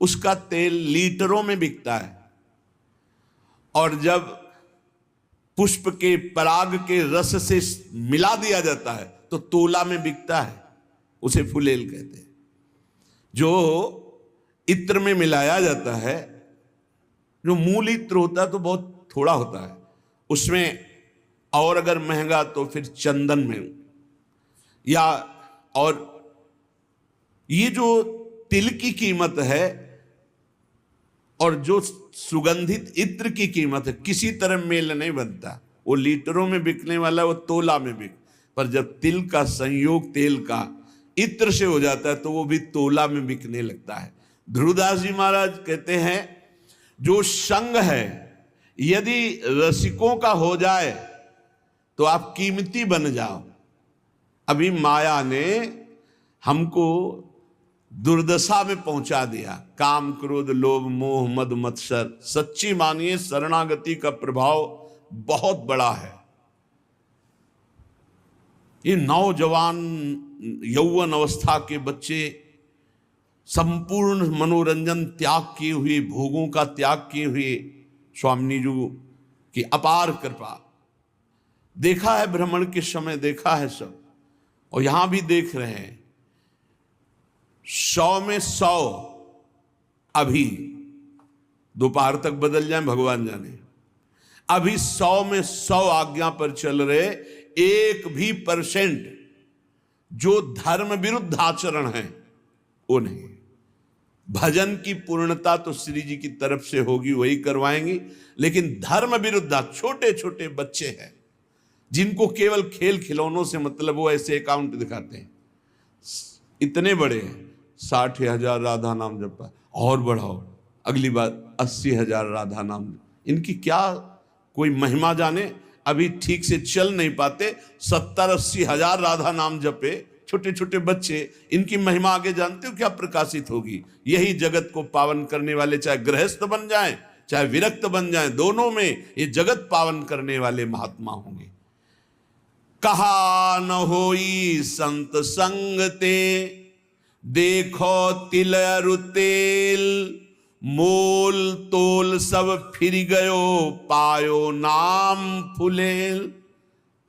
उसका तेल लीटरों में बिकता है, और जब पुष्प के पराग के रस से मिला दिया जाता है तो तोला में बिकता है, उसे फुलेल कहते हैं। जो इत्र में मिलाया जाता है, जो मूल इत्र होता है तो बहुत थोड़ा होता है उसमें, और अगर महंगा तो फिर चंदन में, या और ये जो तिल की कीमत है और जो सुगंधित इत्र की कीमत है किसी तरह मेल नहीं बनता। वो लीटरों में बिकने वाला वो तोला में बिक, पर जब तिल का संयोग तेल का इत्र से हो जाता है तो वो भी तोला में बिकने लगता है। ध्रुवदास जी महाराज कहते हैं जो संग है यदि रसिकों का हो जाए तो आप कीमती बन जाओ। अभी माया ने हमको दुर्दशा में पहुंचा दिया, काम क्रोध लोभ मोह मद मत्सर। सच्ची मानिए शरणागति का प्रभाव बहुत बड़ा है। ये नौजवान यौवन अवस्था के बच्चे संपूर्ण मनोरंजन त्याग किए हुए, भोगों का त्याग किए हुए, स्वामी जी की अपार कृपा। देखा है भ्रमण के समय, देखा है सब, और यहां भी देख रहे हैं। 100 में 100 अभी दोपहर तक बदल जाए भगवान जाने। अभी 100 में 100 आज्ञा पर चल रहे, 1% जो धर्म विरुद्ध आचरण है वो नहीं। भजन की पूर्णता तो श्री जी की तरफ से होगी, वही करवाएंगी, लेकिन धर्म विरुद्ध छोटे छोटे बच्चे हैं जिनको केवल खेल खिलौनों से मतलब, वो ऐसे अकाउंट दिखाते हैं। इतने बड़े हैं, 60,000 राधा नाम जपा, और बढ़ाओ अगली बार 80,000 राधा नाम। इनकी क्या कोई महिमा जाने, अभी ठीक से चल नहीं पाते, 70-80 हजार राधा नाम जपे छोटे छोटे बच्चे। इनकी महिमा आगे जानते हो क्या प्रकाशित होगी? यही जगत को पावन करने वाले, चाहे गृहस्थ बन जाएं चाहे विरक्त बन जाएं, दोनों में ये जगत पावन करने वाले महात्मा होंगे। कहा न होई संत संग ते, देखो तिल अरु तेल, मोल तोल सब फिर गयो, पायो नाम फुलेल।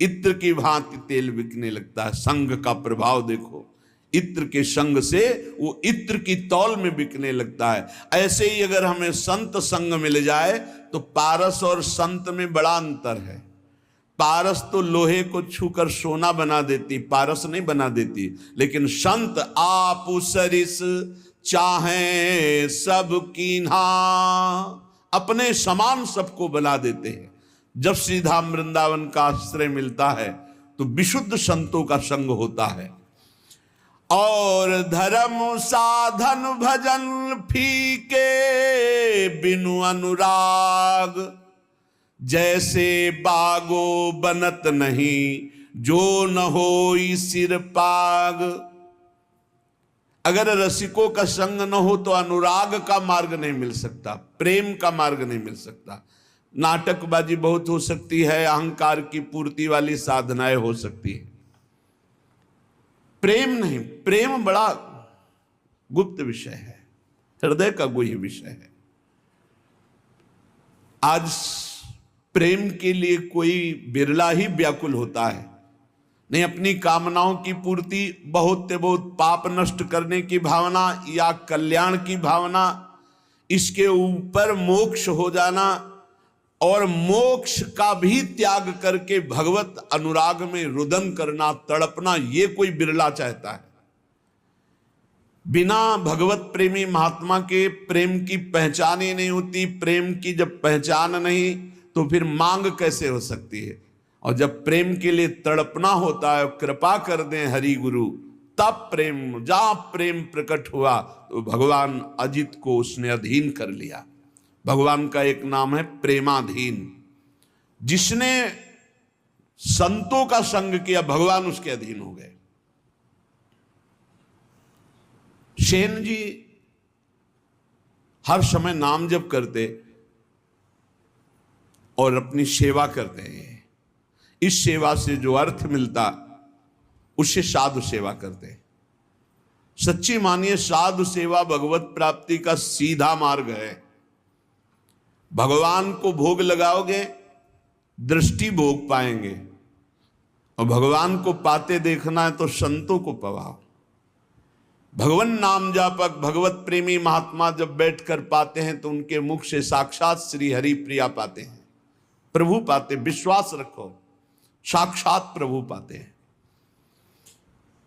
इत्र की भांति तेल बिकने लगता है। संग का प्रभाव देखो, इत्र के संग से वो इत्र की तौल में बिकने लगता है। ऐसे ही अगर हमें संत संग मिल जाए तो पारस और संत में बड़ा अंतर है। पारस तो लोहे को छूकर सोना बना देती, पारस नहीं बना देती, लेकिन संत आप सरिस चाहे सब कीन्हा, अपने समान सबको बना देते हैं। जब श्रीधाम वृंदावन का आश्रय मिलता है तो विशुद्ध संतों का संग होता है। और धर्म साधन भजन फीके बिनु अनुराग, जैसे बागो बनत नहीं जो न होई सिर पाग। अगर रसिकों का संग न हो तो अनुराग का मार्ग नहीं मिल सकता, प्रेम का मार्ग नहीं मिल सकता। नाटकबाजी बहुत हो सकती है, अहंकार की पूर्ति वाली साधनाएं हो सकती है, प्रेम नहीं। प्रेम बड़ा गुप्त विषय है, हृदय का गुह्य विषय है। आज प्रेम के लिए कोई बिरला ही व्याकुल होता है। नहीं, अपनी कामनाओं की पूर्ति, बहुत से बहुत पाप नष्ट करने की भावना या कल्याण की भावना, इसके ऊपर मोक्ष हो जाना और मोक्ष का भी त्याग करके भगवत अनुराग में रुदन करना, तड़पना, ये कोई बिरला चाहता है। बिना भगवत प्रेमी महात्मा के प्रेम की पहचान ही नहीं होती। प्रेम की जब पहचान नहीं तो फिर मांग कैसे हो सकती है? और जब प्रेम के लिए तड़पना होता है, कृपा कर दें हरि गुरु, तब प्रेम, जहां प्रेम प्रकट हुआ तो भगवान अजित को उसने अधीन कर लिया। भगवान का एक नाम है प्रेमाधीन। जिसने संतों का संग किया भगवान उसके अधीन हो गए। सेन जी हर समय नाम जप करते और अपनी सेवा करते हैं। इस सेवा से जो अर्थ मिलता उससे साधु सेवा करते हैं। सच्ची मानिए, साधु सेवा भगवत प्राप्ति का सीधा मार्ग है। भगवान को भोग लगाओगे, दृष्टि भोग पाएंगे, और भगवान को पाते देखना है तो संतों को पवाओ। भगवान नाम जापक भगवत प्रेमी महात्मा जब बैठकर पाते हैं तो उनके मुख से साक्षात श्री हरि प्रिया पाते हैं, प्रभु पाते। विश्वास रखो, साक्षात प्रभु पाते हैं।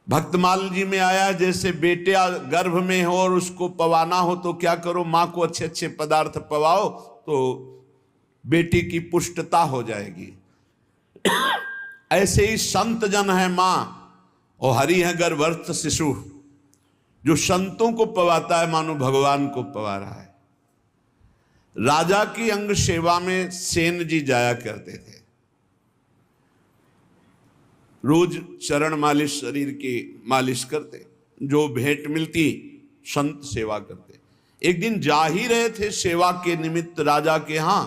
भक्तमाल जी में आया, जैसे बेटे गर्भ में हो और उसको पवाना हो तो क्या करो, माँ को अच्छे अच्छे पदार्थ पवाओ तो बेटी की पुष्टता हो जाएगी। ऐसे ही संत जन है माँ और हरि है गर्भस्थ शिशु। जो संतों को पवाता है मानो भगवान को पवा रहा है। राजा की अंग सेवा में सेन जी जाया करते थे, रोज चरण मालिश, शरीर की मालिश करते, जो भेंट मिलती संत सेवा करते। एक दिन जा ही रहे थे सेवा के निमित्त राजा के यहां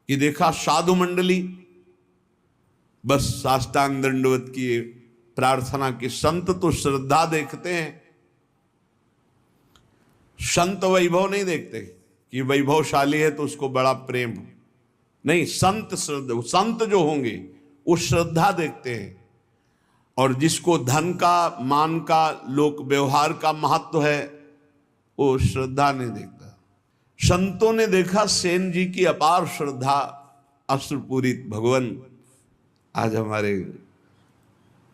कि देखा साधु मंडली, बस साष्टांग दंडवत की प्रार्थना की। संत तो श्रद्धा देखते हैं, संत वैभव नहीं देखते कि वैभवशाली है तो उसको बड़ा प्रेम हो, नहीं। संत श्रद्धा, संत जो होंगे वो श्रद्धा देखते हैं। और जिसको धन का, मान का, लोक व्यवहार का महत्व है वो श्रद्धा नहीं देखता। संतों ने देखा सेन जी की अपार श्रद्धा, अश्रुपूरित। भगवान आज हमारे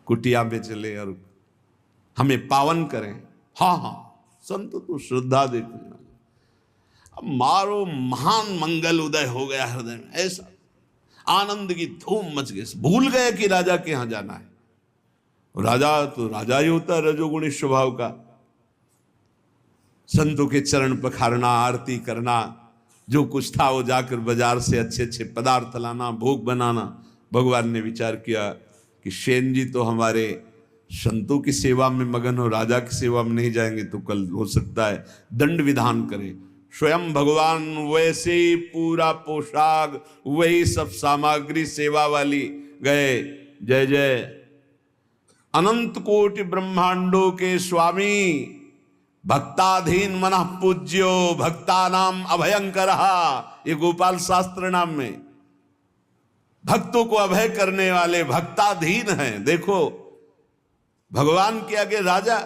कुटिया में चले और हमें पावन करें। हाँ हाँ, संत तो श्रद्धा देखने वाले। अब मारो महान मंगल उदय हो गया हृदय में, ऐसा आनंद की धूम मच गई। भूल गए कि राजा के यहां जाना है। राजा तो राजा ही होता है, रजोगुणी स्वभाव का। संतों के चरण पखारना, आरती करना, जो कुछ था वो जाकर बाजार से अच्छे अच्छे पदार्थ लाना, भोग बनाना। भगवान ने विचार किया कि सेन जी तो हमारे संतों की सेवा में मगन हो, राजा की सेवा में नहीं जाएंगे तो कल हो सकता है दंड विधान करें। स्वयं भगवान वैसे ही पूरा पोशाक, वही सब सामग्री सेवा वाली गए। जय जय अनंत कोटि ब्रह्मांडों के स्वामी, भक्ताधीन मनः पूज्यो, भक्ता नाम अभयंकरः। ये गोपाल शास्त्र नाम में भक्तों को अभय करने वाले भक्ताधीन हैं। देखो भगवान के आगे राजा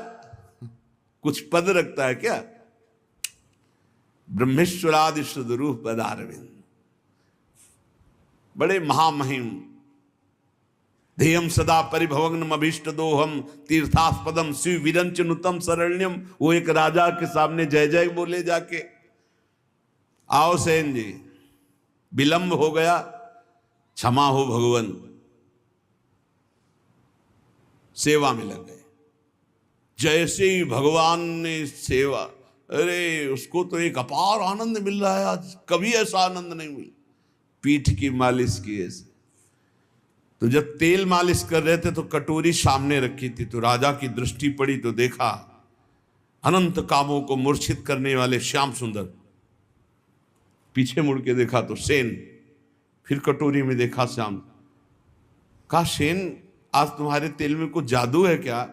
कुछ पद रखता है क्या? ब्रह्मेश्वरादि सुदरूप पदारविंद, बड़े महामहिम। ध्येयम सदा परिभवग्नम अभीष्ट दोहम तीर्थास्पदम शिव विरंचनुतम शरण्यम। वो एक राजा के सामने जय जय बोले जाके। आओ सेन जी, विलंब हो गया, क्षमा हो भगवान। सेवा में लग गए। जैसे ही भगवान ने सेवा, अरे उसको तो एक अपार आनंद मिल रहा है आज, कभी ऐसा आनंद नहीं मिला। पीठ की मालिश की ऐसे। तो जब तेल मालिश कर रहे थे तो कटोरी सामने रखी थी, तो राजा की दृष्टि पड़ी तो देखा अनंत कामों को मूर्छित करने वाले श्याम सुंदर। पीछे मुड़ के देखा तो सेन, फिर कटोरी में देखा श्याम। कहा सेन, आज तुम्हारे तेल में कुछ जादू है क्या?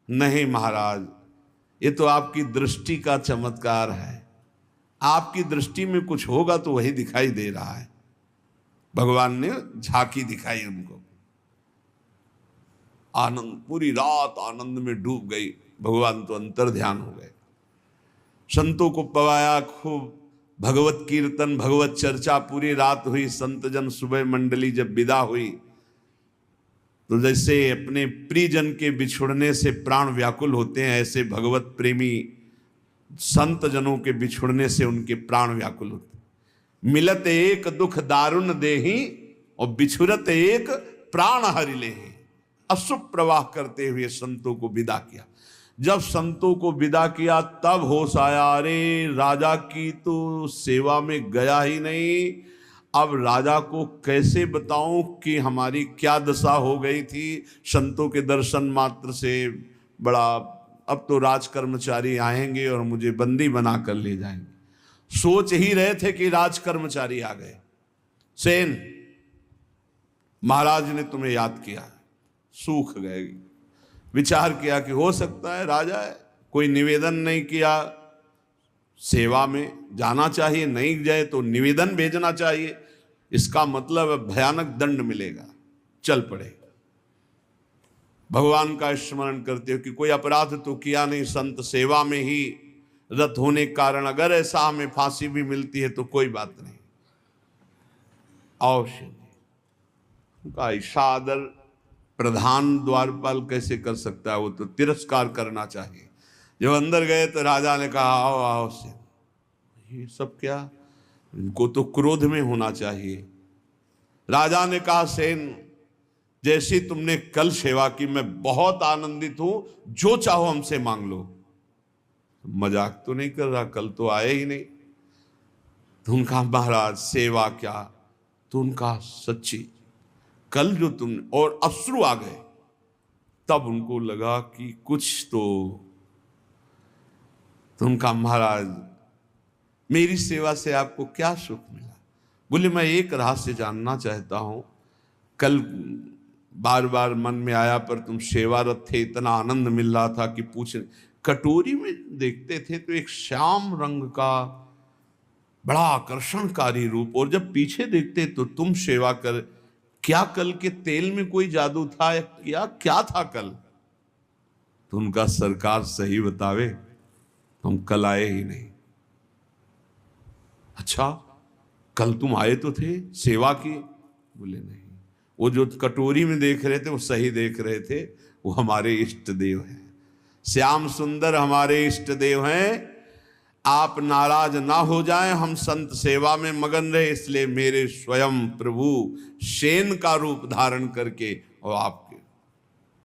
नहीं महाराज, ये तो आपकी दृष्टि का चमत्कार है। आपकी दृष्टि में कुछ होगा तो वही दिखाई दे रहा है। भगवान ने झांकी दिखाई उनको। आनंद, पूरी रात आनंद में डूब गई। भगवान तो अंतर ध्यान हो गए। संतों को पवाया खूब, भगवत कीर्तन, भगवत चर्चा पूरी रात हुई। संत जन सुबह मंडली जब विदा हुई तो जैसे अपने प्रियजन के बिछुड़ने से प्राण व्याकुल होते हैं, ऐसे भगवत प्रेमी संत जनों के बिछुड़ने से उनके प्राण व्याकुल होते। मिलत एक दुख दारुण देही और बिछुरत एक प्राण हरि लेहि। अशुभ प्रवाह करते हुए संतों को विदा किया। जब संतों को विदा किया तब होश आया, अरे राजा की तो सेवा में गया ही नहीं। अब राजा को कैसे बताऊं कि हमारी क्या दशा हो गई थी। संतों के दर्शन मात्र से बड़ा, अब तो राज कर्मचारी आएंगे और मुझे बंदी बना कर ले जाएंगे। सोच ही रहे थे कि राज कर्मचारी आ गए। सेन, महाराज ने तुम्हें याद किया, सूख गए। विचार किया कि हो सकता है राजा है, कोई निवेदन नहीं किया, सेवा में जाना चाहिए, नहीं जाए तो निवेदन भेजना चाहिए, इसका मतलब भयानक दंड मिलेगा, चल पड़े। भगवान का स्मरण करते हो कि कोई अपराध तो किया नहीं, संत सेवा में ही रत होने के कारण अगर ऐसा हमें फांसी भी मिलती है तो कोई बात नहीं, अवश्य। उनका ऐसा आदर प्रधान द्वारपाल कैसे कर सकता है, वो तो तिरस्कार करना चाहिए। जब अंदर गए तो राजा ने कहा आओ आओ से, ये सब क्या, इनको तो क्रोध में होना चाहिए। राजा ने कहा सेन, जैसी तुमने कल सेवा की मैं बहुत आनंदित हूं, जो चाहो हमसे मांग लो। मजाक तो नहीं कर रहा, कल तो आए ही नहीं। तो उनका महाराज सेवा क्या, तो उनका सच्ची कल जो तुम, और अश्रु आ गए। तब उनको लगा कि कुछ तो उनका महाराज मेरी सेवा से आपको क्या सुख मिला? बोले मैं एक रहस्य जानना चाहता हूं, कल बार बार मन में आया पर तुम सेवारत थे, इतना आनंद मिल रहा था कि पूछ, कटोरी में देखते थे तो एक श्याम रंग का बड़ा आकर्षणकारी रूप, और जब पीछे देखते तो तुम सेवा कर, क्या कल के तेल में कोई जादू था या क्या था कल? तो उनका सरकार सही बतावे, हम कल आए ही नहीं। अच्छा कल तुम आए तो थे, सेवा की? बोले नहीं, वो जो कटोरी में देख रहे थे वो सही देख रहे थे, वो हमारे इष्ट देव हैं, श्याम सुंदर हमारे इष्ट देव हैं। आप नाराज ना हो जाएं, हम संत सेवा में मगन रहे, इसलिए मेरे स्वयं प्रभु शेन का रूप धारण करके और आप